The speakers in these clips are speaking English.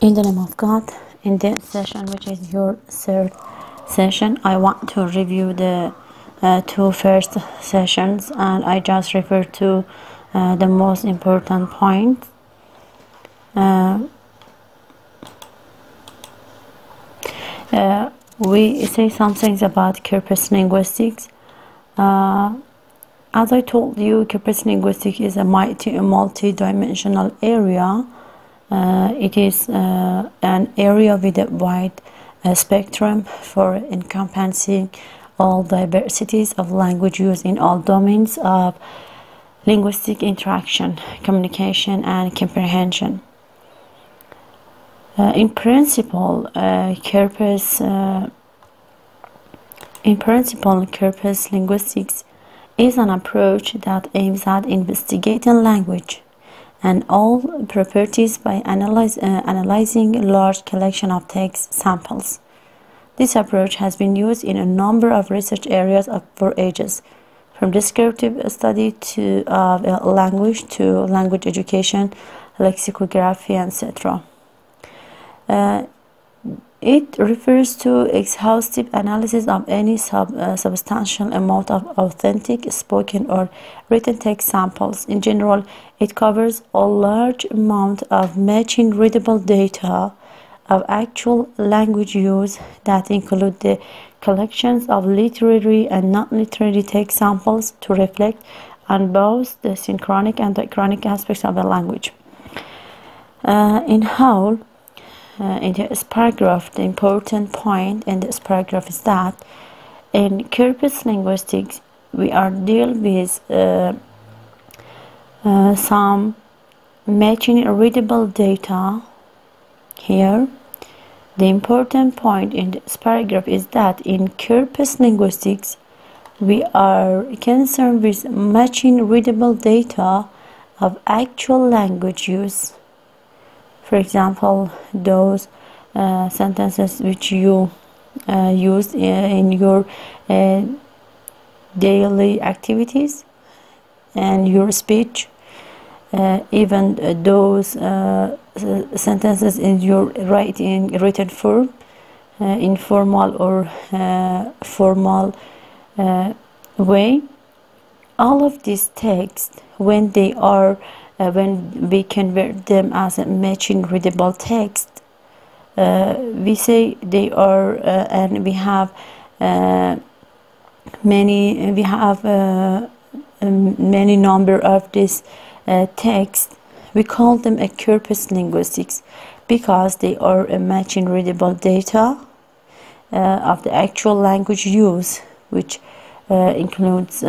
In the name of God, in this session, which is your third session, I want to review the two first sessions, and I just refer to the most important points. We say some things about Corpus linguistics. As I told you, Corpus linguistics is a multi-dimensional area. It is an area with a wide spectrum for encompassing all diversities of language use in all domains of linguistic interaction, communication, and comprehension. In principle, Corpus linguistics is an approach that aims at investigating language and all properties by analyzing a large collection of text samples. This approach has been used in a number of research areas for ages, from descriptive study to language to language education, lexicography, etc. It refers to exhaustive analysis of any substantial amount of authentic spoken or written text samples. In general, it covers a large amount of matching readable data of actual language use that include the collections of literary and non-literary text samples to reflect on both the synchronic and diachronic aspects of a language. In whole, in this paragraph, the important point in this paragraph is that in Corpus linguistics, we are dealing with some matching readable data here. The important point in this paragraph is that in Corpus linguistics, we are concerned with matching readable data of actual language use. For example, those sentences which you use in your daily activities and your speech, even those sentences in your written form, informal or formal way. All of these texts, when they are when we convert them as a matching readable text, we say they are, and we have many number of this text. We call them a Corpus linguistics because they are a matching readable data of the actual language use, which includes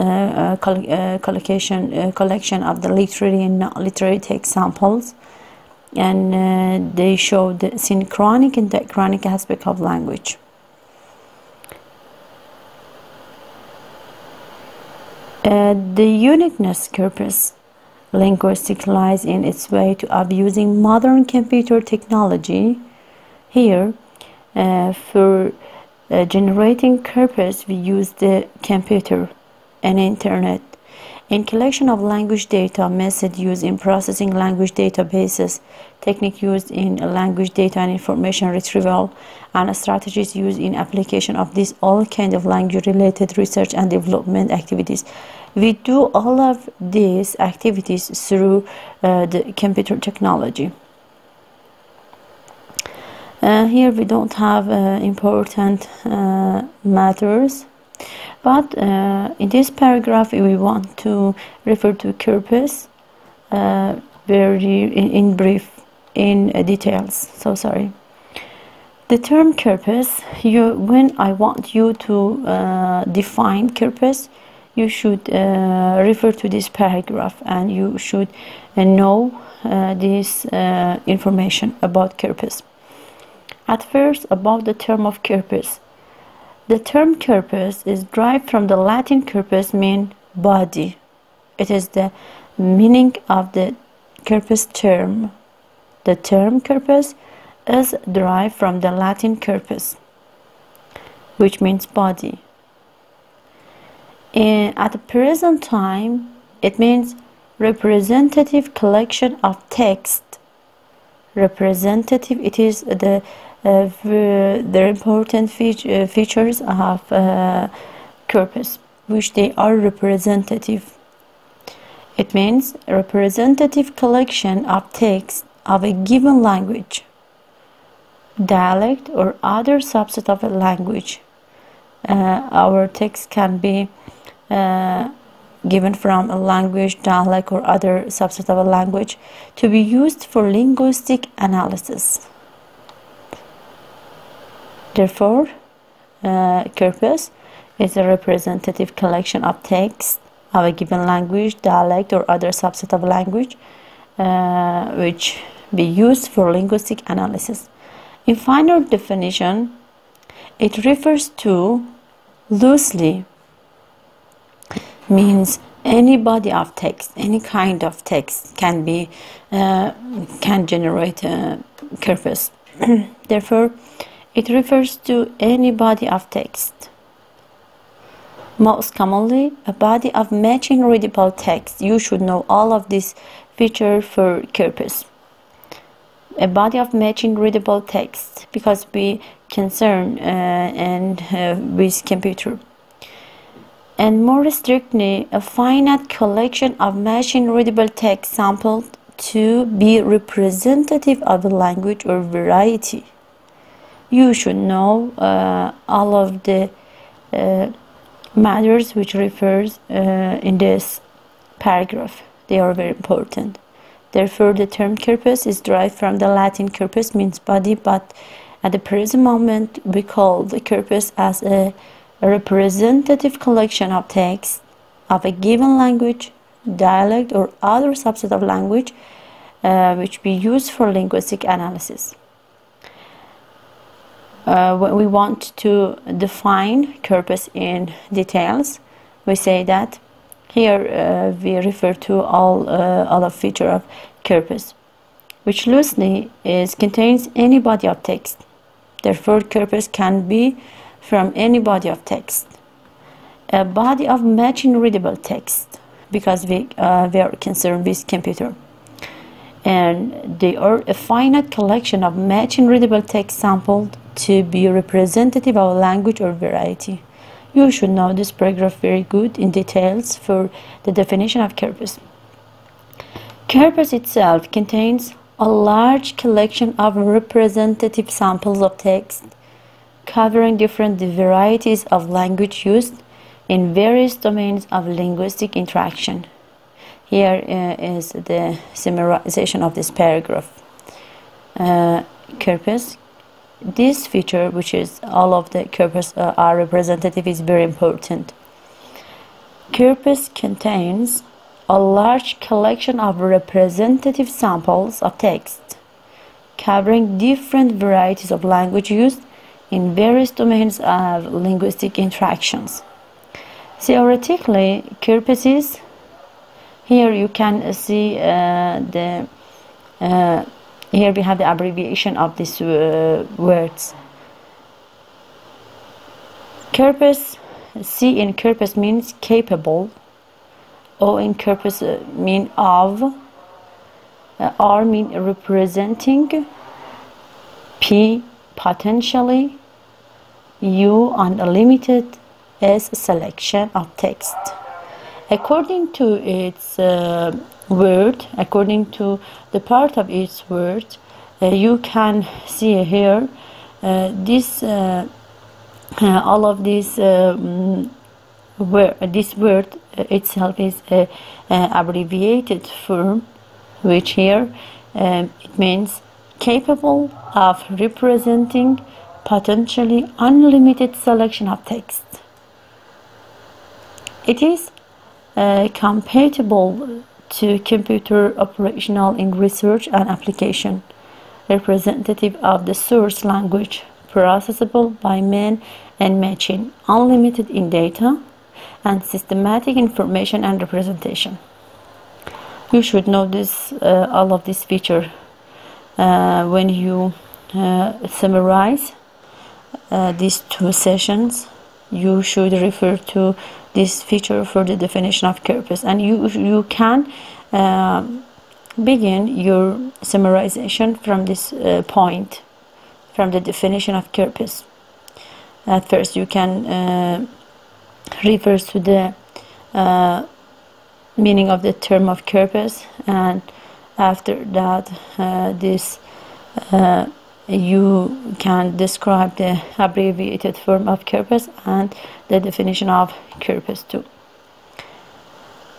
collection of the literary and non-literary text samples, and they show the synchronic and diachronic aspect of language. The uniqueness Corpus linguistics lies in its way of using modern computer technology. Here, for generating Corpus, we use the computer and internet. In collection of language data, method used in processing language databases, technique used in language data and information retrieval, and strategies used in application of this all kind of language-related research and development activities. We do all of these activities through the computer technology. Here we don't have important matters, but in this paragraph we want to refer to Corpus very in brief, in details. So sorry. The term Corpus, when I want you to define Corpus, you should refer to this paragraph, and you should know this information about Corpus. At first, about the term of Corpus. The term Corpus is derived from the Latin corpus, mean body. It is the meaning of the Corpus term. The term Corpus is derived from the Latin corpus, which means body. At the present time, it means representative collection of text representative. It is the important features of corpus, which they are representative. It means a representative collection of text of a given language, dialect, or other subset of a language. Our text can be given from a language, dialect, or other subset of a language to be used for linguistic analysis. Therefore, corpus is a representative collection of text of a given language, dialect, or other subset of language which be used for linguistic analysis. In final definition, it refers to loosely means any body of text, any kind of text can generate a corpus. Therefore, it refers to any body of text. Most commonly, a body of matching readable text. You should know all of these features for corpus. A body of matching readable text, because we concern with computer. And more strictly, a finite collection of matching readable text sampled to be representative of a language or variety. You should know all of the matters which refers in this paragraph. They are very important. Therefore, the term corpus is derived from the Latin corpus, means body, but at the present moment we call the corpus as a representative collection of text of a given language, dialect, or other subset of language which we use for linguistic analysis. When we want to define corpus in details, we say that here we refer to all of feature of corpus, which loosely contains any body of text. Therefore, corpus can be from any body of text. A body of matching readable text, because we are concerned with computer. And they are a finite collection of matching readable text sampled to be representative of a language or variety. You should know this paragraph very good in details for the definition of corpus. Corpus itself contains a large collection of representative samples of text covering different varieties of language used in various domains of linguistic interaction. Here is the summarization of this paragraph. Corpus. This feature, which is all of the corpus are representative, is very important. Corpus contains a large collection of representative samples of text covering different varieties of language used in various domains of linguistic interactions. Theoretically, corpuses, here you can see here we have the abbreviation of these words. Corpus, C in corpus means capable, O in corpus mean of, R mean representing, P potentially, U unlimited, S selection of text. According to its word, according to the part of its word, you can see here this all of this this word itself is a abbreviated form, which here it means capable of representing potentially unlimited selection of text. It is compatible to computer operational in research and application, representative of the source language, processable by man and machine, unlimited in data, and systematic information and representation. You should know this all of this feature when you summarize these two sessions. You should refer to this feature for the definition of corpus, and you can begin your summarization from this point, from the definition of corpus. At first, you can refer to the meaning of the term of corpus, and after that, you can describe the abbreviated form of corpus and the definition of corpus too.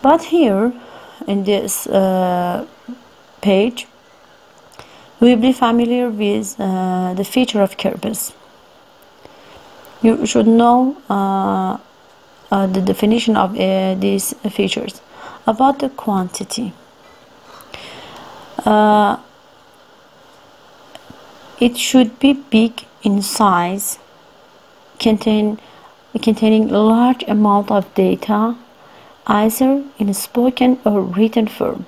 But here in this page, we will be familiar with the feature of corpus. You should know the definition of these features. About the quantity, it should be big in size, containing a large amount of data, either in spoken or written form.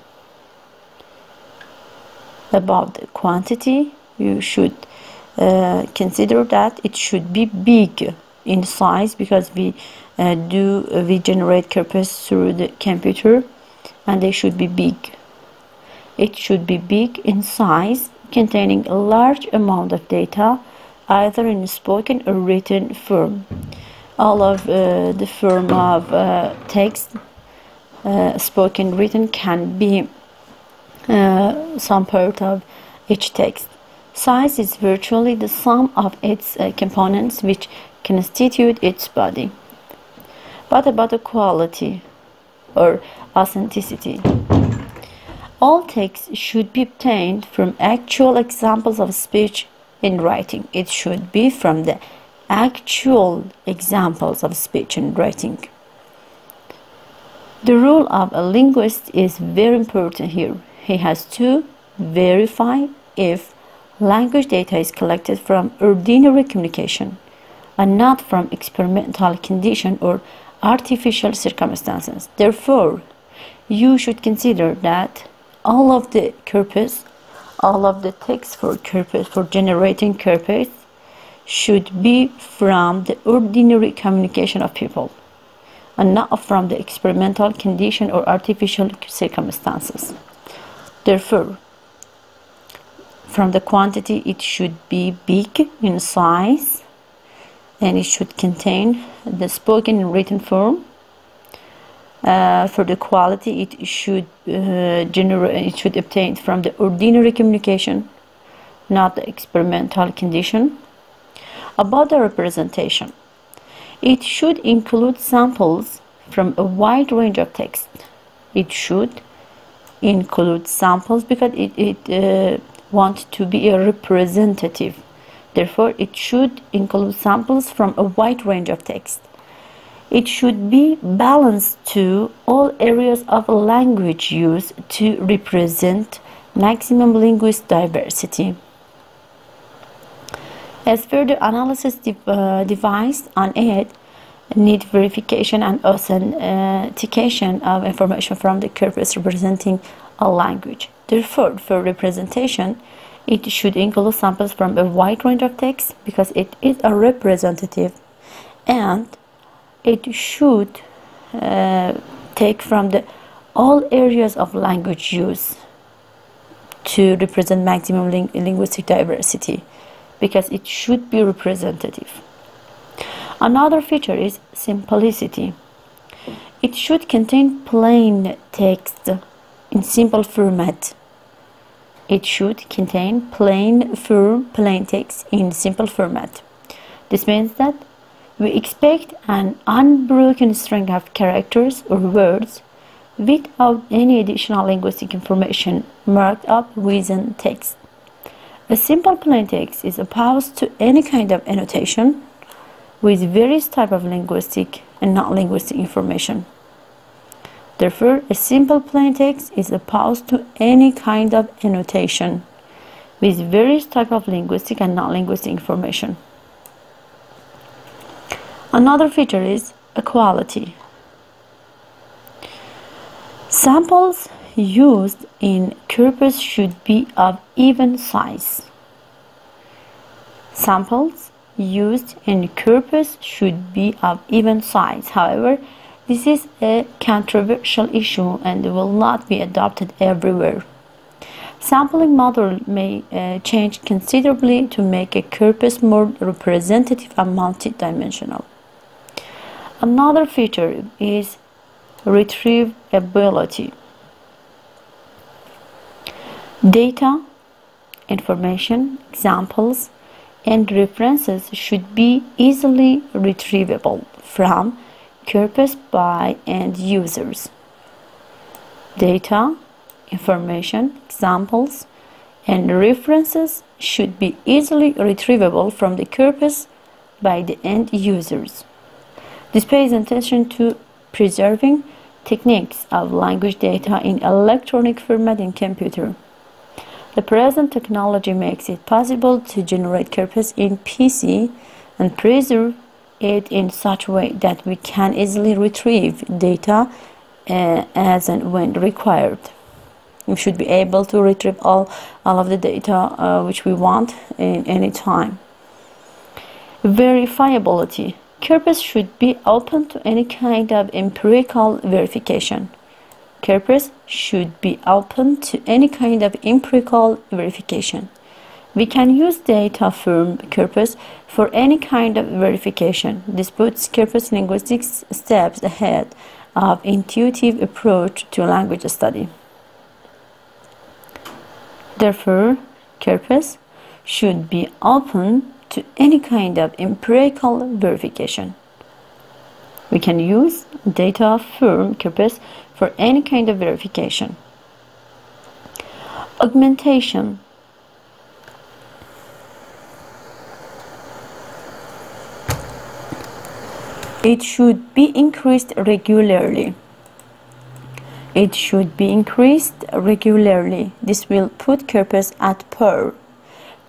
About the quantity, you should consider that it should be big in size, because we generate corpus through the computer, and they should be big. It should be big in size, containing a large amount of data, either in spoken or written form. All of the form of text, spoken, written, can be some part of each text. Size is virtually the sum of its components, which constitute its body. But about the quality or authenticity, all text should be obtained from actual examples of speech in writing. It should be from the actual examples of speech and writing. The role of a linguist is very important here. He has to verify if language data is collected from ordinary communication and not from experimental condition or artificial circumstances. Therefore, you should consider that all of the corpus, all of the text for corpus, for generating corpus, should be from the ordinary communication of people and not from the experimental condition or artificial circumstances. Therefore, from the quantity, it should be big in size, and it should contain the spoken and written form. For the quality, it should obtain from the ordinary communication, not the experimental condition. About the representation, it should include samples from a wide range of text. It should include samples because it wants to be a representative. Therefore, it should include samples from a wide range of text. It should be balanced to all areas of language use to represent maximum linguistic diversity. As further analysis devised on it need verification and authentication of information from the corpus representing a language. Therefore, for representation, it should include samples from a wide range of text because it is a representative, and it should take from all areas of language use to represent maximum linguistic diversity, because it should be representative. Another feature is simplicity. It should contain plain text in simple format. It should contain plain text in simple format. This means that we expect an unbroken string of characters or words without any additional linguistic information marked up within text. A simple plain text is opposed to any kind of annotation with various types of linguistic and non-linguistic information. Therefore, a simple plain text is opposed to any kind of annotation with various types of linguistic and non-linguistic information. Another feature is equality. Samples used in corpus should be of even size. Samples used in corpus should be of even size. However, this is a controversial issue and will not be adopted everywhere. Sampling model may change considerably to make a corpus more representative and multidimensional. Another feature is retrievability. Data, information, examples, and references should be easily retrievable from corpus by end users. Data, information, examples, and references should be easily retrievable from the corpus by the end users. This pays attention to preserving techniques of language data in electronic format in computer. The present technology makes it possible to generate corpus in PC and preserve it in such a way that we can easily retrieve data as and when required. We should be able to retrieve all of the data which we want in any time. Verifiability. Corpus should be open to any kind of empirical verification. Corpus should be open to any kind of empirical verification. We can use data from corpus for any kind of verification. This puts corpus linguistics steps ahead of intuitive approach to language study. Therefore, corpus should be open to any kind of empirical verification. We can use data from corpus for any kind of verification. Augmentation. It should be increased regularly. It should be increased regularly. This will put corpus at par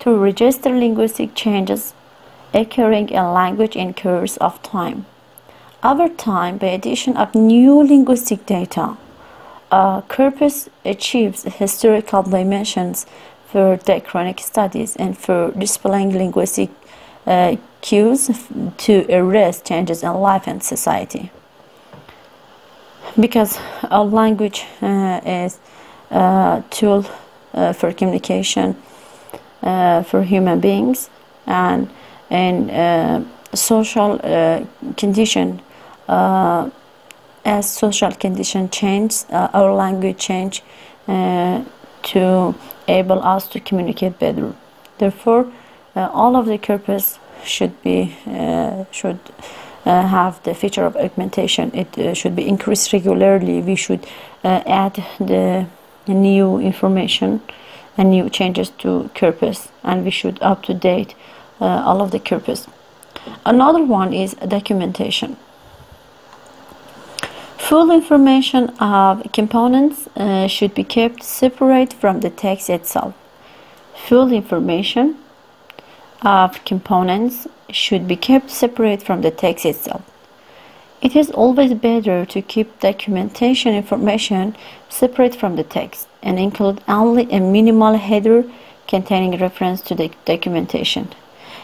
to register linguistic changes occurring in language in course of time. Over time, by addition of new linguistic data, corpus achieves historical dimensions for diachronic studies and for displaying linguistic cues to arrest changes in life and society. Because our language is a tool for communication for human beings, and in social condition, as social condition change, our language change to enable us to communicate better. Therefore, all of the corpus should have the feature of augmentation. It should be increased regularly. We should add the new information and new changes to corpus, and we should up to date all of the corpus. Another one is documentation. Full information of components should be kept separate from the text itself. Full information of components should be kept separate from the text itself. It is always better to keep documentation information separate from the text and include only a minimal header containing reference to the documentation.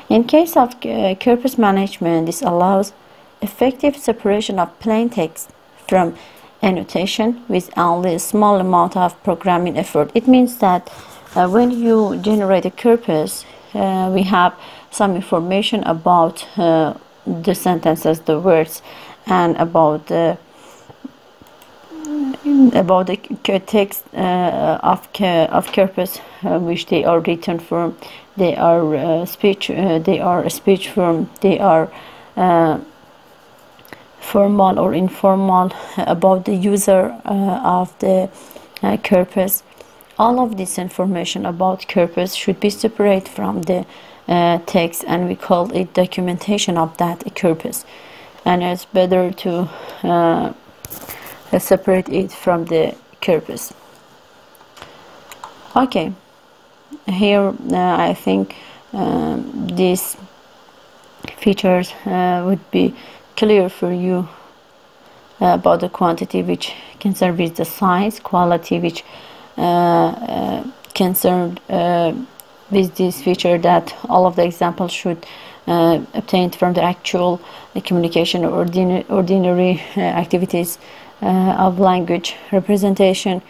In case of corpus management, this allows effective separation of plain text from annotation with only a small amount of programming effort. It means that when you generate a corpus, we have some information about the sentences, the words, and about the text of corpus, which they are written from. They are speech. They are speech form. They are formal or informal, about the user of the corpus. All of this information about corpus should be separate from the text, and we call it documentation of that corpus. And it's better to separate it from the corpus. Okay, here I think these features would be clear for you about the quantity, which concerned with the size, quality, which concerned with this feature, that all of the examples should obtained from the actual communication or ordinary activities of language representation.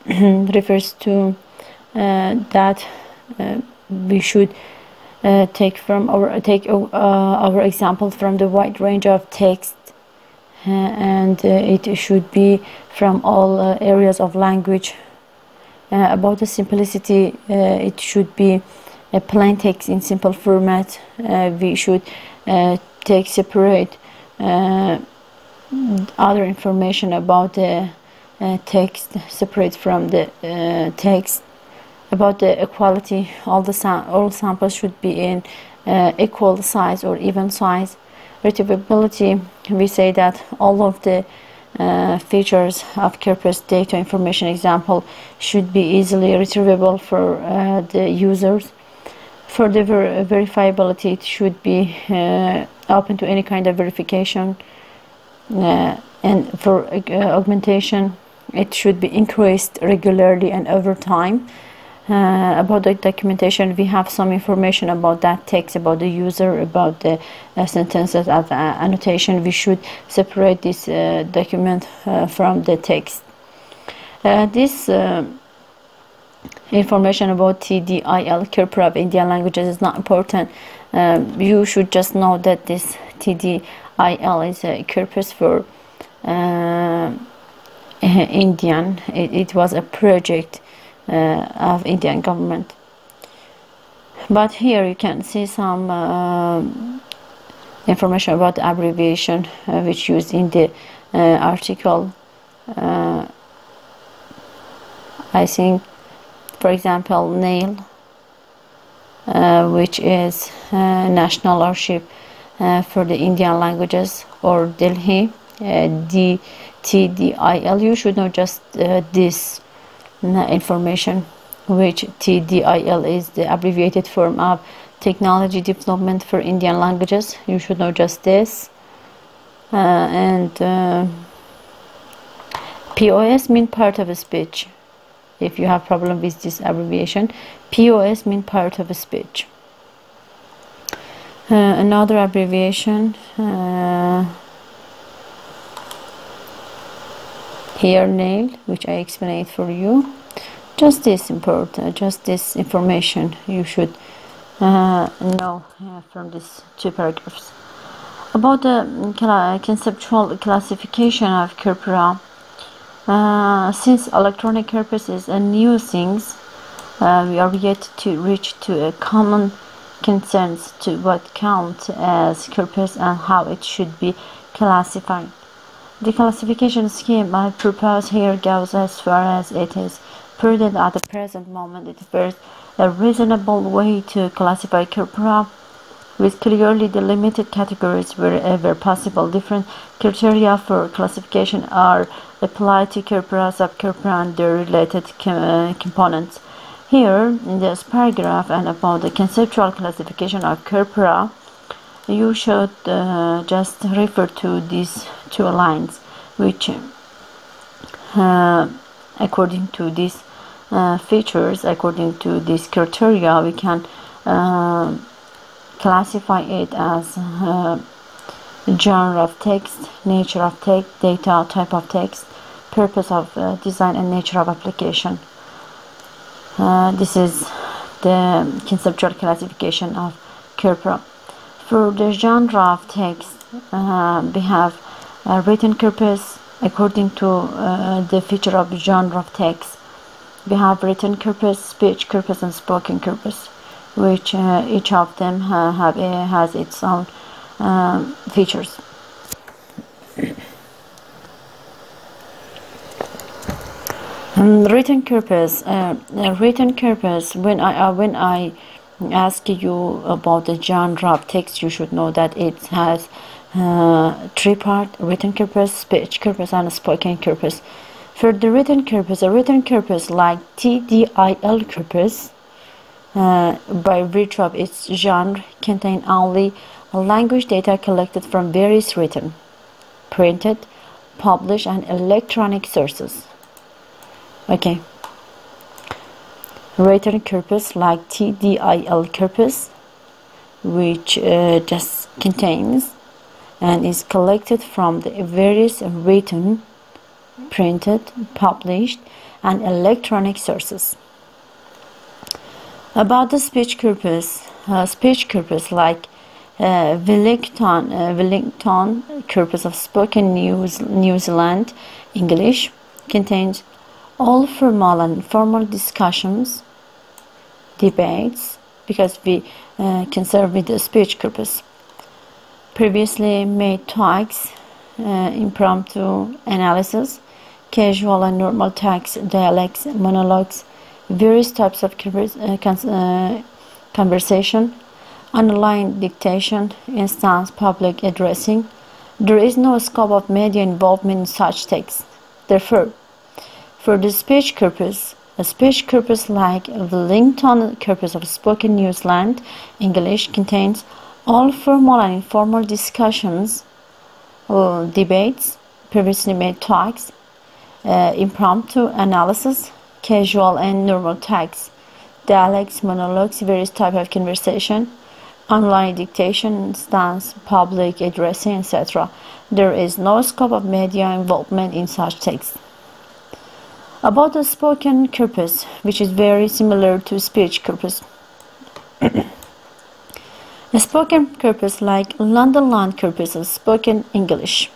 refers to that we should take our example from the wide range of text, and it should be from all areas of language. About the simplicity, it should be a plain text in simple format. We should take separate other information about the text separate from the text. About the equality, all samples should be in equal size or even size. Retrievability, we say that all of the features of Corpus data information example should be easily retrievable for the users. For the verifiability, it should be open to any kind of verification, and for augmentation, it should be increased regularly and over time. About the documentation, we have some information about that text, about the user, about the sentences as annotation. We should separate this document from the text. This information about TDIL, Corpora of Indian languages, is not important. You should just know that this TDIL is a corpus for Indian. It was a project of Indian government. But here you can see some information about the abbreviation which used in the article. I think, for example, NAIL, which is National Archive for the Indian languages, or Delhi, TDIL. You should know just this information, which TDIL is the abbreviated form of Technology Development for Indian Languages. You should know just this. And POS means part of a speech. If you have problem with this abbreviation, POS means part of a speech. Another abbreviation, here NAIL, which I explained for you. Just this important, just this information you should know from these two paragraphs. About the conceptual classification of Corpora, since electronic corpus is a new thing, we are yet to reach to a common consensus to what counts as corpus and how it should be classified. The classification scheme I propose here goes as far as it is prudent at the present moment. It offers a reasonable way to classify Corpora with clearly delimited categories wherever possible. Different criteria for classification are applied to Corpora, subcorpora, and their related components. Here, in this paragraph and about the conceptual classification of Corpora, you should just refer to these two lines, which according to these features, according to these criteria, we can classify it as genre of text, nature of text, data type of text, purpose of design, and nature of application. This is the conceptual classification of Corpora. For the genre of text, we have written corpus according to the feature of genre of text. We have written corpus, speech corpus, and spoken corpus, which each of them has its own features. Written corpus. Written corpus. When I ask you about the genre of text, you should know that it has three parts: written corpus, speech corpus, and spoken corpus. For the written corpus, a written corpus like TDIL corpus, by virtue of its genre, contain only language data collected from various written, printed, published, and electronic sources. Okay. Written corpus like TDIL corpus, which just contains and is collected from the various written, printed, published, and electronic sources. About the speech corpus like Wellington corpus of spoken New Zealand English contains all formal and informal discussions, debates, because we conserve with the speech corpus, previously made talks, impromptu analysis, casual and normal talks, dialects, monologues, various types of conversation, online dictation, instance public addressing. There is no scope of media involvement in such texts. Therefore, for the speech corpus, a speech corpus like Wellington corpus of spoken New Zealand English contains all formal and informal discussions, debates, previously made talks, impromptu analysis, casual and normal talks, dialects, monologues, various types of conversation, online dictation, stance, public addressing, etc. There is no scope of media involvement in such texts. About the spoken corpus, which is very similar to speech corpus. A spoken corpus like London Land corpus of spoken English.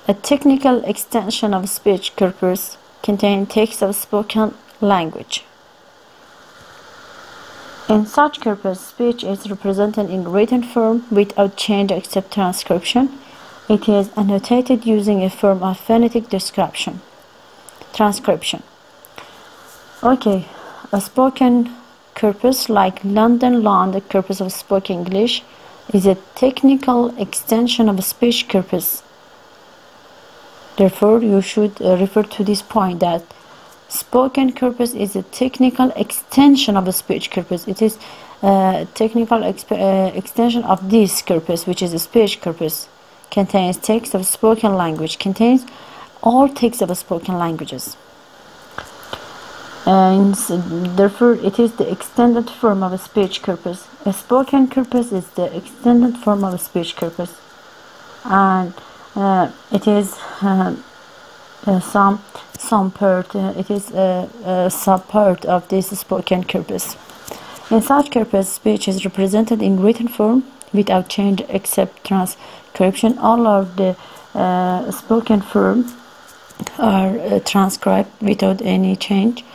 A technical extension of speech corpus contains text of spoken language. In such corpus, speech is represented in written form without change except transcription. It is annotated using a form of phonetic transcription. Okay, a spoken corpus like London Land corpus of spoken English is a technical extension of a speech corpus. Therefore, you should refer to this point that spoken corpus is a technical extension of a speech corpus. It is a technical extension of this corpus, which is a speech corpus. Contains text of spoken language. Contains all texts of spoken languages. And therefore, it is the extended form of a speech corpus. A spoken corpus is the extended form of a speech corpus, and it is some part. It is a sub part of this spoken corpus. In such corpus, speech is represented in written form without change except transcription. All of the spoken form are transcribed without any change.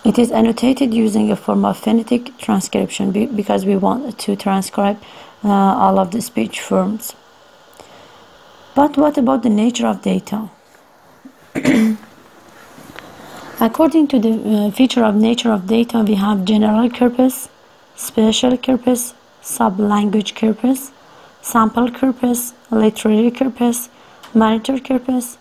It is annotated using a form of phonetic transcription because we want to transcribe all of the speech forms. But what about the nature of data? According to the feature of nature of data, we have general corpus, special corpus, sub-language corpus, sample corpus, literary corpus, monitor corpus,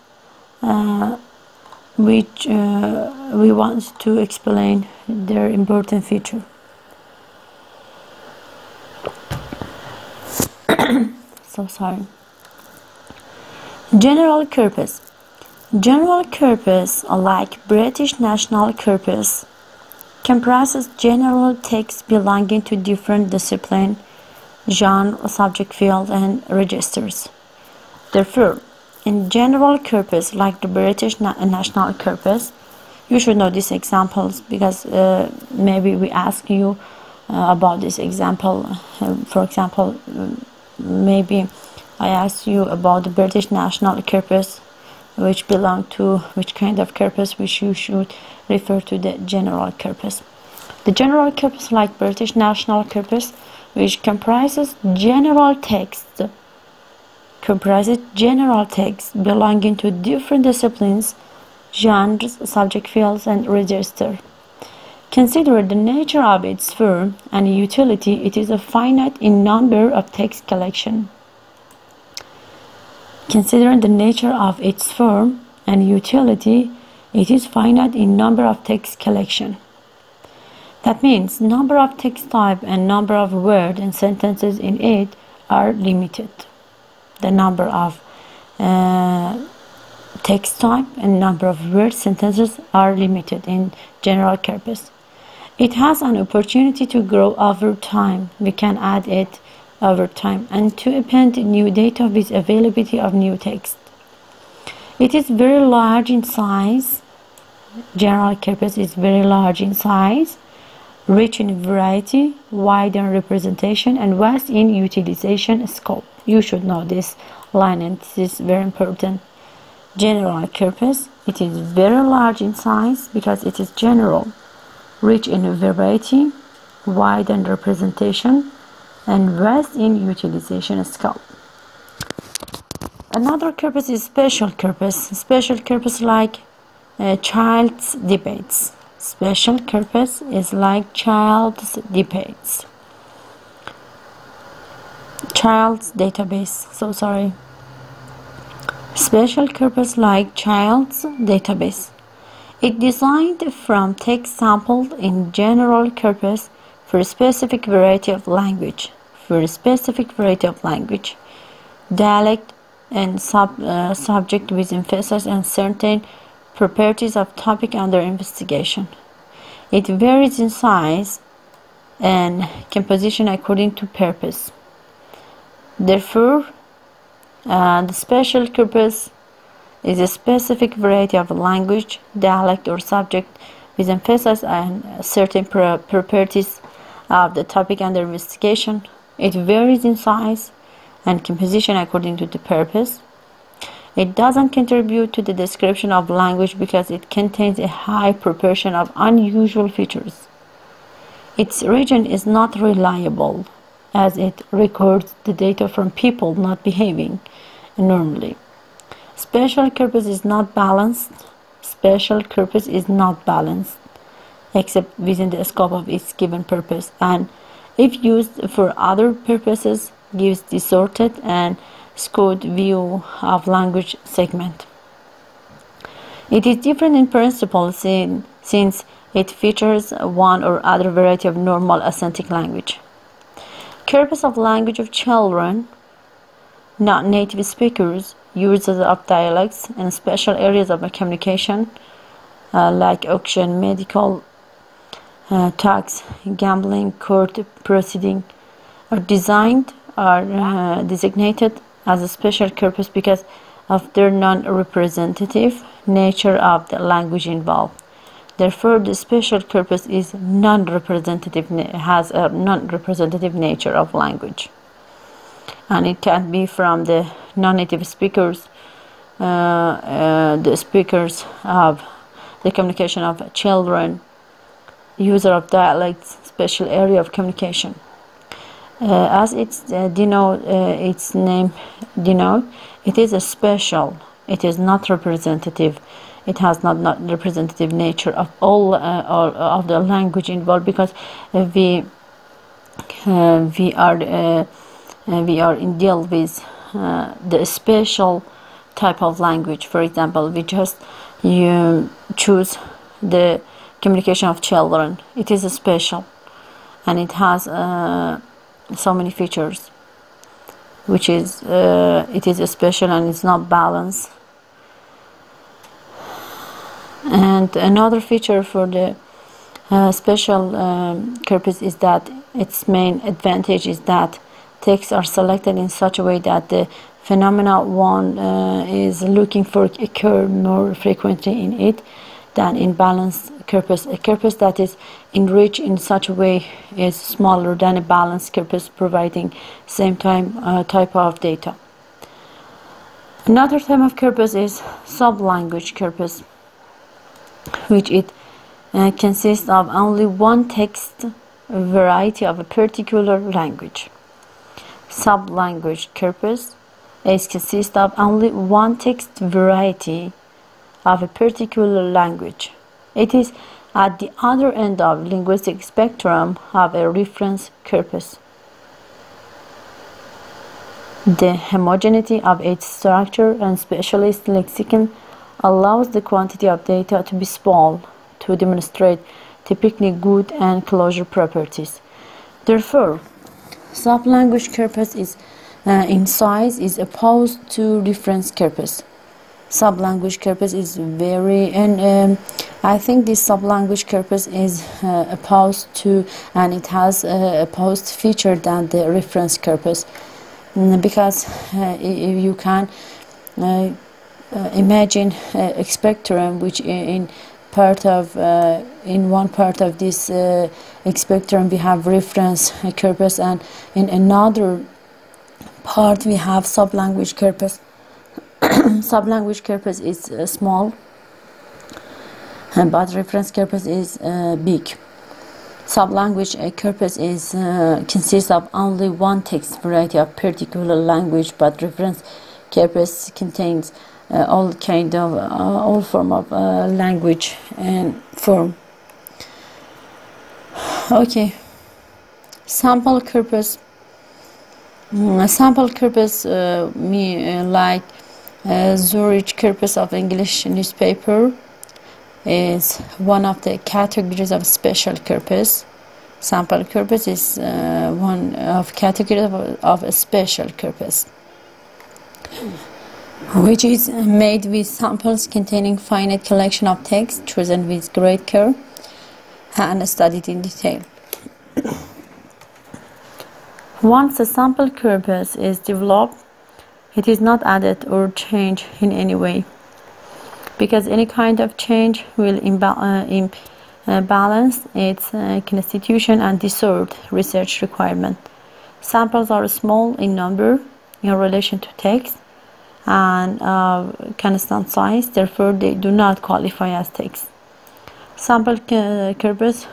which we want to explain their important feature. So sorry. General corpus. General corpus, like British National Corpus, comprises general texts belonging to different disciplines, genre, subject field, and registers. Therefore, in general corpus, like the British National Corpus, you should know these examples because maybe we ask you about this example. For example, maybe I asked you about the British National Corpus, which belong to which kind of corpus, which you should refer to the general corpus. The general corpus, like British National Corpus, which comprises general text belonging to different disciplines, genres, subject fields, and register. Consider the nature of its form and utility. It is a finite in number of text collection. Considering the nature of its form and utility, it is finite in number of text collection. That means number of text type and number of words and sentences in it are limited. The number of text type and number of words sentences are limited in general corpus. It has an opportunity to grow over time. We can add it over time and to append new data with availability of new text. It is very large in size, General corpus is very large in size, rich in variety, wide in representation, and vast in utilization scope. You should know this line, and this is very important. General corpus, it is very large in size because it is general, rich in variety, wide in representation, and vast in utilization scope. Another corpus is special corpus. Special corpus like child's debates. Special corpus is like child's debates. Child's database. So sorry. Special corpus like child's database. It designed from text sampled in general corpus for a specific variety of language. Dialect and subject with emphasis on certain properties of topic under investigation. It varies in size and composition according to purpose. Therefore, the special corpus is a specific variety of language, dialect, or subject with emphasis on certain properties of the topic under investigation. It varies in size and composition according to the purpose. It doesn't contribute to the description of language because it contains a high proportion of unusual features. Its region is not reliable as it records the data from people not behaving normally. Special corpus is not balanced. Except within the scope of its given purpose, and if used for other purposes gives distorted and skewed view of language segment. It is different in principle since it features one or other variety of normal authentic language. Corpus of language of children, not native speakers, users of dialects, and special areas of communication like auction, medical, tax, gambling, court proceeding are designated as a special corpus because of their non-representative nature of the language involved. Therefore, the special corpus is has a non-representative nature of language, and it can be from the non-native speakers, the speakers of the communication of children, user of dialects, special area of communication. As its name denote, it is a special. It is not representative. It has not representative nature of all of the language involved because we are in deal with the special type of language. For example, we just choose the communication of children. It is a special, and it has so many features, which is it is a special and it's not balanced. And another feature for the special corpus is that its main advantage is that texts are selected in such a way that the phenomena one is looking for occur more frequently in it than in balanced corpus. A corpus that is enriched in such a way is smaller than a balanced corpus, providing same type of data. Another type of corpus is sub-language corpus, which it consists of only one text variety of a particular language. Sub-language corpus consists of only one text variety of a particular language. It is at the other end of linguistic spectrum of a reference corpus. The homogeneity of its structure and specialist lexicon allows the quantity of data to be small to demonstrate typically good and closure properties. Therefore, sub-language corpus is in size is opposed to reference corpus. Sub-language corpus is very, and I think this sub-language corpus is opposed to, and it has a opposed feature than the reference corpus, because you can imagine a spectrum which in part of in one part of this spectrum we have reference corpus, and in another part we have sublanguage corpus. Sublanguage corpus is small, but reference corpus is big. Sublanguage corpus is consists of only one text variety of particular language, but reference corpus contains all form of language and form. Okay, sample corpus. Sample corpus like Zurich corpus of English newspaper is one of the categories of special corpus. Sample corpus is one of categories of a special corpus, which is made with samples containing finite collection of text chosen with great care and studied in detail. Once a sample corpus is developed, it is not added or changed in any way, because any kind of change will imbalance its constitution and distort research requirement. Samples are small in number in relation to text and constant size, therefore they do not qualify as text. Sample corpus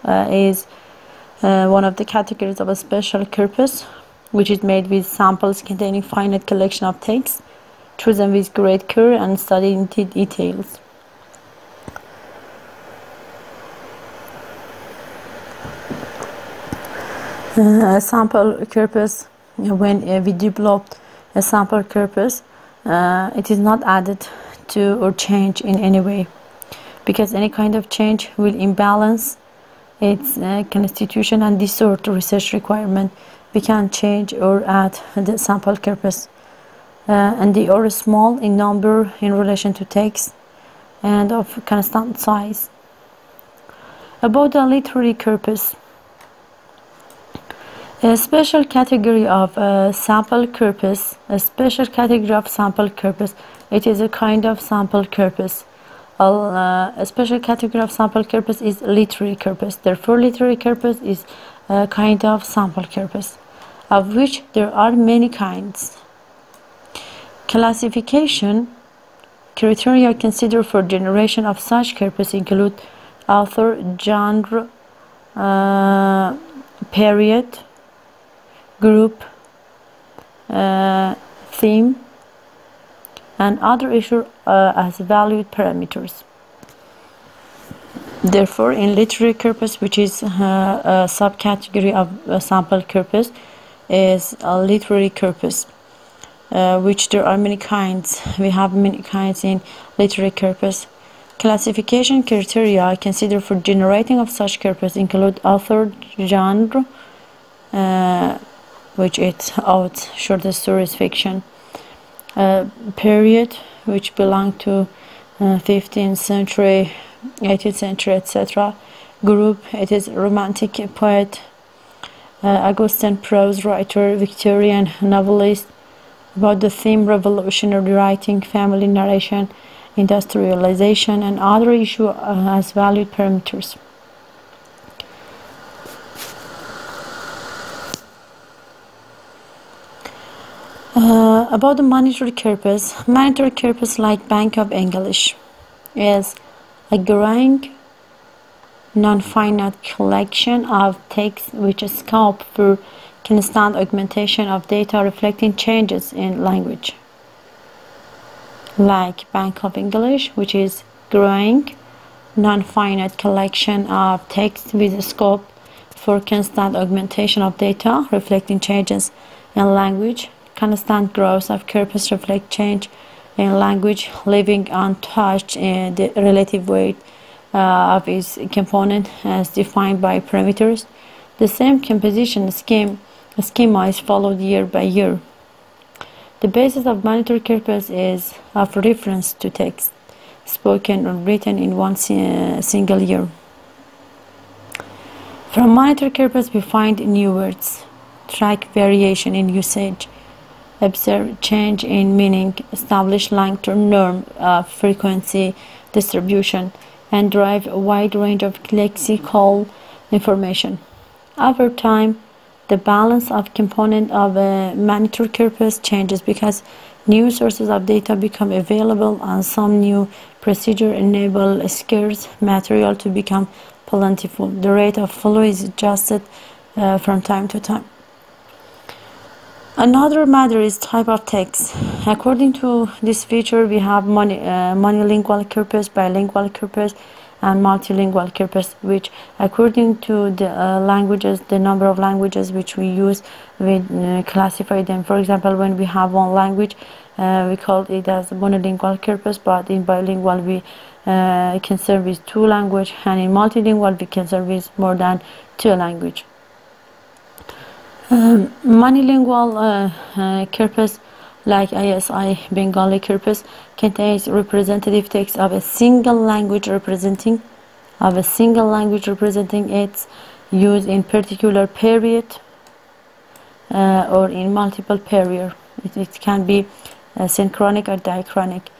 is one of the categories of a special corpus, which is made with samples containing finite collection of text chosen with great care and studied in details. A sample corpus, when we developed a sample corpus, it is not added to or changed in any way, because any kind of change will imbalance its constitution and distort research requirement. We can change or add the sample corpus, and they are small in number in relation to text and of constant size. About the literary corpus, a special category of sample corpus. A special category of sample corpus. It is a kind of sample corpus. A special category of sample corpus is literary corpus. Therefore, literary corpus is a kind of sample corpus, of which there are many kinds. Classification criteria considered for generation of such corpus include author, genre, period, group, theme, and other issues as valued parameters. Therefore, in literary corpus, which is a subcategory of sample corpus, is a literary corpus, which there are many kinds. We have many kinds in literary corpus. Classification criteria considered for generating of such corpus include author, genre, which it's out short stories, fiction, period, which belong to 15th century, 18th century, etc. Group, it is romantic poet, Augustan prose writer, Victorian novelist. About the theme, revolutionary writing, family narration, industrialization, and other issues as valued parameters. About the monetary corpus, like Bank of English, is a growing non-finite collection of text which is scope for constant augmentation of data reflecting changes in language. Like Bank of English, which is growing non-finite collection of text with a scope for constant augmentation of data reflecting changes in language. Constant growth of corpus reflect change in language, leaving untouched the relative weight of its component as defined by parameters. The same composition schema is followed year by year. The basis of monetary corpus is of reference to text, spoken or written in one single year. From monetary corpus we find new words, track variation in usage, observe change in meaning, establish long-term norm of frequency distribution, and derive a wide range of lexical information. Over time, the balance of component of a miniature corpus changes because new sources of data become available and some new procedures enable scarce material to become plentiful. The rate of flow is adjusted from time to time. Another matter is type of text. According to this feature, we have monolingual corpus, bilingual corpus, and multilingual corpus, which according to the languages, the number of languages which we use, we classify them. For example, when we have one language, we call it as monolingual corpus, but in bilingual we can serve with 2 languages, and in multilingual we can serve with more than 2 languages. Monolingual corpus, like ISI Bengali corpus, contains representative text of a single language representing its use in particular period or in multiple period. It can be synchronic or diachronic.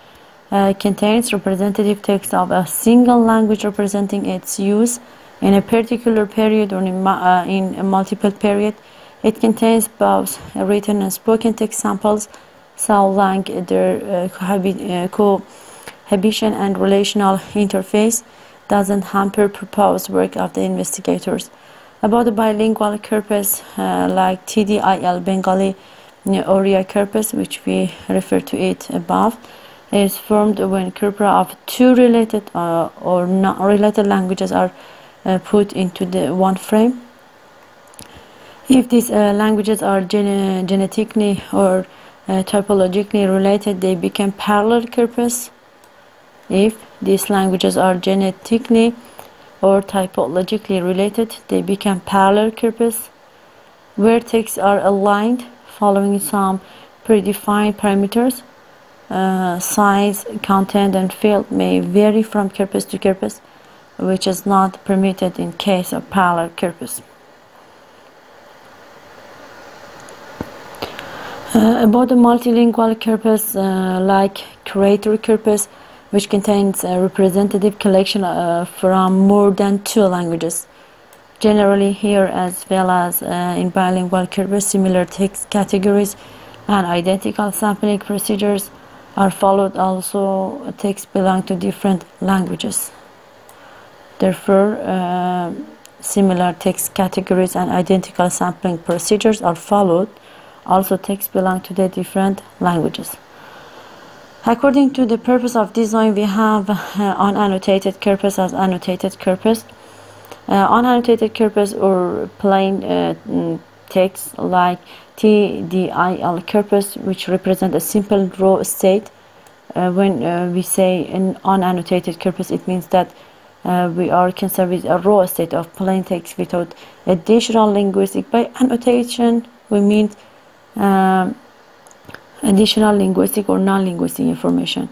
Contains representative text of a single language representing its use in a particular period or in a multiple period. It contains both written and spoken text samples, so long their cohabitation and relational interface doesn't hamper proposed work of the investigators. About the bilingual corpus, like TDIL Bengali Oriya corpus, which we refer to it above, is formed when corpora of 2 related or not related languages are put into the one frame. If these languages are genetically or typologically related, they become parallel corpus. If these languages are genetically or typologically related, they become parallel corpus. Where texts are aligned following some predefined parameters, size, content, and field may vary from corpus to corpus, which is not permitted in case of parallel corpus. About the multilingual corpus, like creator corpus, which contains a representative collection from more than 2 languages. Generally, here as well as in bilingual corpus, similar text categories and identical sampling procedures are followed. Also, texts belong to different languages. Therefore, similar text categories and identical sampling procedures are followed. Also, texts belong to the different languages. According to the purpose of design, we have unannotated corpus as annotated corpus. Unannotated corpus or plain text like TDIL corpus, which represent a simple raw state. When we say an unannotated corpus, it means that we are concerned with a raw state of plain text without additional linguistic. By annotation, we mean additional linguistic or non-linguistic information.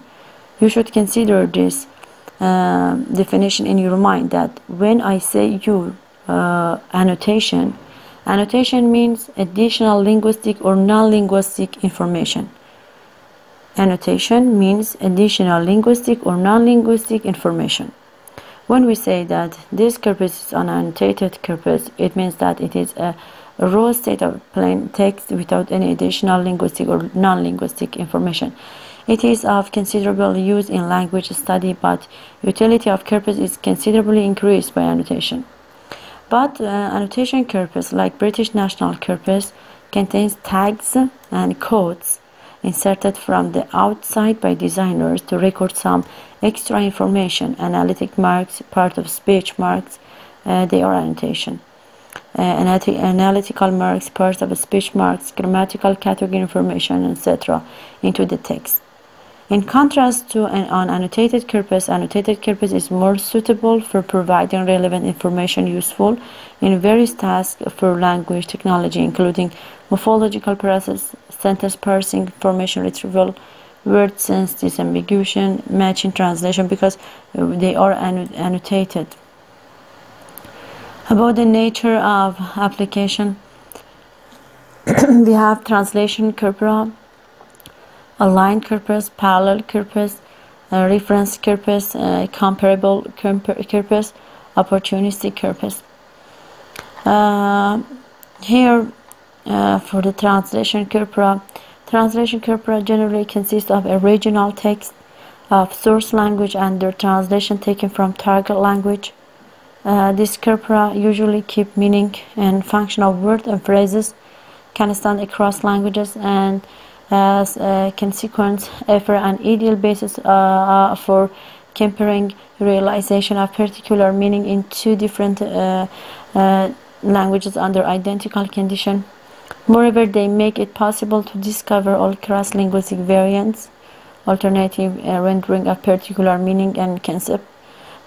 You should consider this definition in your mind, that when I say annotation means additional linguistic or non-linguistic information. Annotation means additional linguistic or non-linguistic information. When we say that this corpus is an annotated corpus, it means that it is a raw state of plain text without any additional linguistic or non-linguistic information. It is of considerable use in language study, but utility of corpus is considerably increased by annotation. But annotation corpus, like British National Corpus, contains tags and codes inserted from the outside by designers to record some extra information. Analytic marks, part of speech marks, they are annotation. Analytical marks, parts of speech marks, grammatical category information, etc. into the text. In contrast to an unannotated corpus, annotated corpus is more suitable for providing relevant information useful in various tasks for language technology, including morphological process, sentence parsing, information retrieval, word sense disambiguation, matching translation, because they are annotated. About the nature of application, we have translation corpora, aligned corpus, parallel corpus, reference corpus, comparable corpus, opportunistic corpus. Here, for the translation corpora generally consists of original text of source language and their translation taken from target language. These corpora usually keep meaning and function of words and phrases, can stand across languages, and as a consequence offer an ideal basis for comparing realization of particular meaning in two different languages under identical condition. Moreover, they make it possible to discover all cross-linguistic variants, alternative rendering of particular meaning and concept.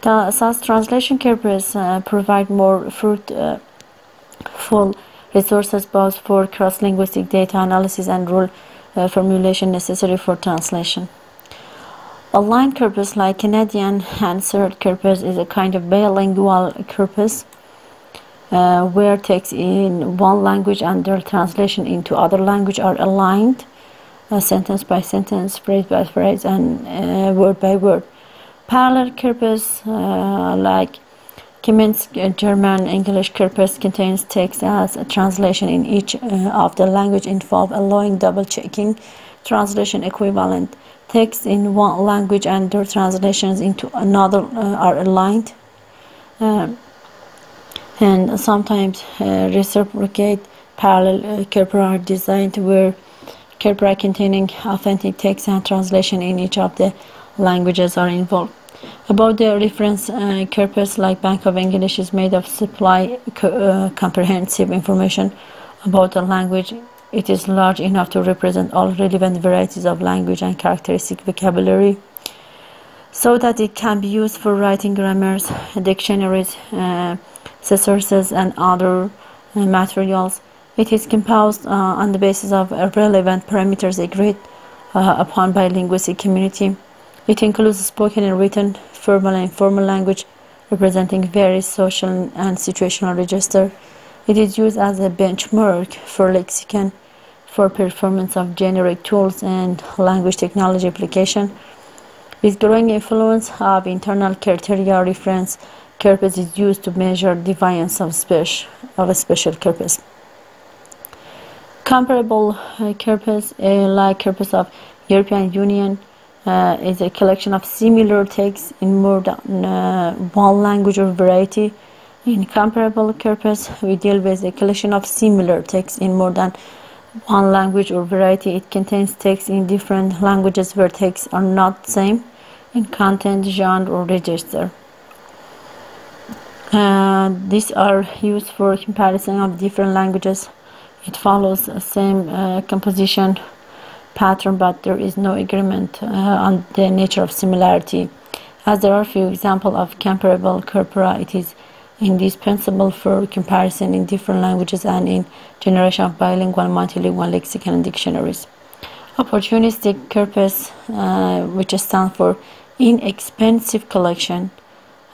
Thus, translation corpus provide more fruitful resources both for cross-linguistic data analysis and rule formulation necessary for translation. Aligned corpus, like Canadian answered corpus, is a kind of bilingual corpus where text in one language and their translation into other language are aligned, sentence by sentence, phrase by phrase, and word by word. Parallel corpus, like Kimmins German English corpus, contains text as a translation in each of the language involved, allowing double-checking translation equivalent. Text in one language and their translations into another are aligned, and sometimes reciprocate parallel corpora are designed where corpora containing authentic text and translation in each of the languages are involved. About the reference corpus, like Bank of English, is made of supply comprehensive information about the language. It is large enough to represent all relevant varieties of language and characteristic vocabulary, so that it can be used for writing grammars, dictionaries, thesaurus, and other materials. It is composed on the basis of relevant parameters agreed upon by linguistic community. It includes spoken and written, formal and informal language, representing various social and situational register. It is used as a benchmark for lexicon, for performance of generic tools and language technology application. With growing influence of internal criteria, reference corpus is used to measure deviance of a special corpus. Comparable corpus, like corpus of European Union, is a collection of similar texts in more than one language or variety. In comparable corpus, we deal with a collection of similar texts in more than one language or variety. It contains texts in different languages where texts are not the same in content, genre, or register. These are used for comparison of different languages. It follows the same composition pattern, but there is no agreement on the nature of similarity. As there are few examples of comparable corpora, it is indispensable for comparison in different languages and in generation of bilingual, multilingual lexicon and dictionaries. Opportunistic corpus, which stands for inexpensive collection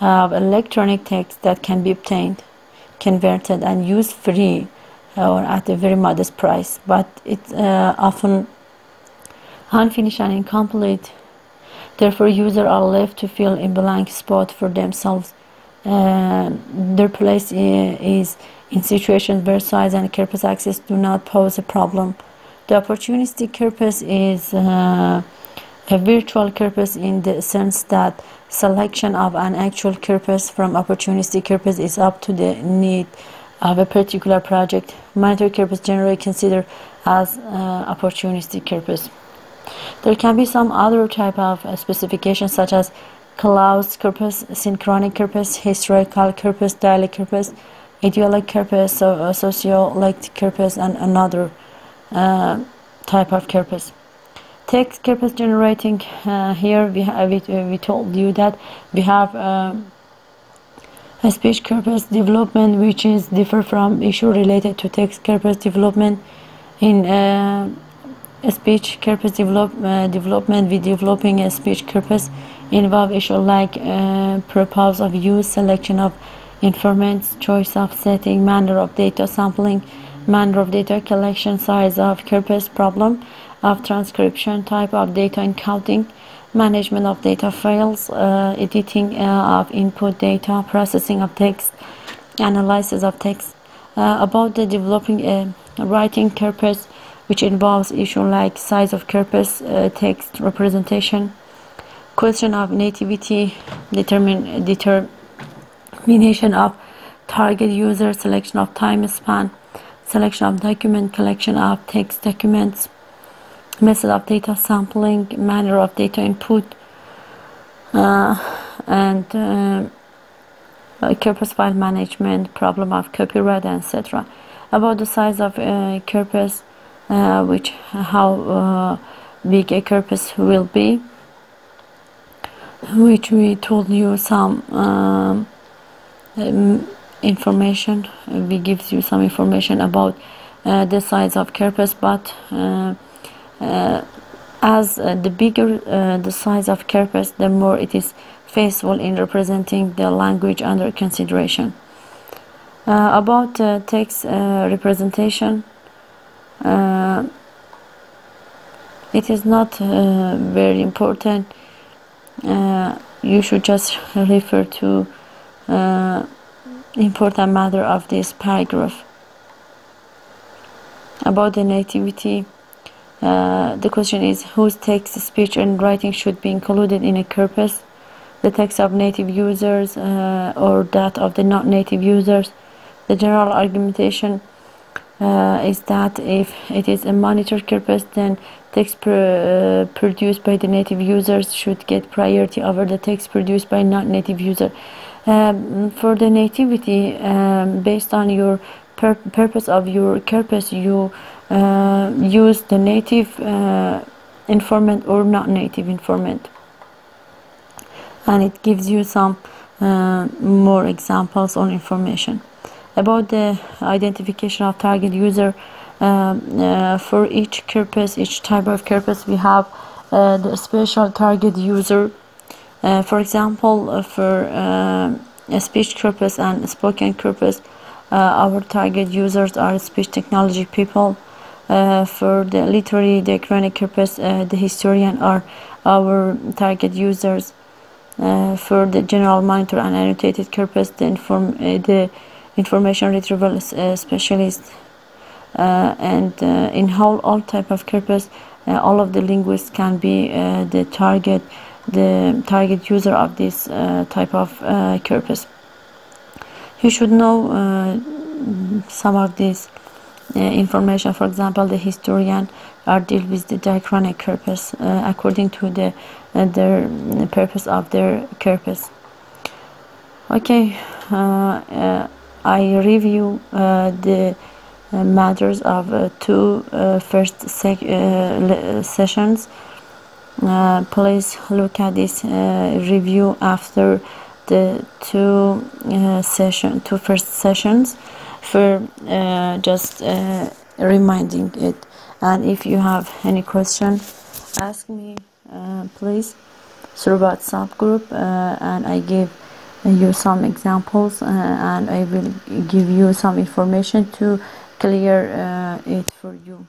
of electronic text that can be obtained, converted, and used free or at a very modest price, but it's often unfinished and incomplete. Therefore, users are left to fill in blank spot for themselves. Their place is in situations where size and corpus access do not pose a problem. The opportunistic corpus is a virtual corpus in the sense that selection of an actual corpus from opportunistic corpus is up to the need of a particular project. Monetary corpus generally considered as opportunistic corpus. There can be some other type of specifications, such as clause corpus, synchronic corpus, historical corpus, dialect corpus, idealic corpus, sociolect corpus, and another type of corpus. Text corpus generating, here we told you that we have a speech corpus development, which is different from issue related to text corpus development. In speech corpus development, we developing a speech corpus involve issue like purpose of use, selection of informants, choice of setting, manner of data sampling, manner of data collection, size of corpus, problem of transcription, type of data encoding, management of data files, editing of input data, processing of text, analysis of text. About the developing a writing corpus, which involves issues like size of corpus, text representation, question of nativity, determination of target user, selection of time span, selection of document, collection of text documents, method of data sampling, manner of data input, and corpus file management, problem of copyright, etc. About the size of corpus, how big a corpus will be, which we told you some information. We give you some information about the size of corpus, but as the bigger the size of corpus, the more it is faithful in representing the language under consideration. About text representation, it is not very important. You should just refer to important matter of this paragraph. About the nativity, the question is whose text, speech, and writing should be included in a corpus: the text of native users or that of the non-native users. The general argumentation is that if it is a monitor corpus, then text produced by the native users should get priority over the text produced by non-native user. For the nativity, based on your purpose of your corpus, you use the native informant or non-native informant, and it gives you some more examples on information. About the identification of target user, for each corpus, each type of corpus, we have the special target user. For example, for a speech corpus and a spoken corpus, our target users are speech technology people. For the literary diachronic corpus, the historian are our target users. For the general monitor and annotated corpus, the information retrieval specialist, and in all type of corpus, all of the linguists can be the target user of this type of corpus. You should know some of this information. For example, the historian deal with the diachronic corpus according to the purpose of their corpus. Okay, I review the matters of two first sessions. Please look at this review after the two first sessions for just reminding it. And if you have any question, ask me please through WhatsApp group, and I give you some examples, and I will give you some information to clear it for you.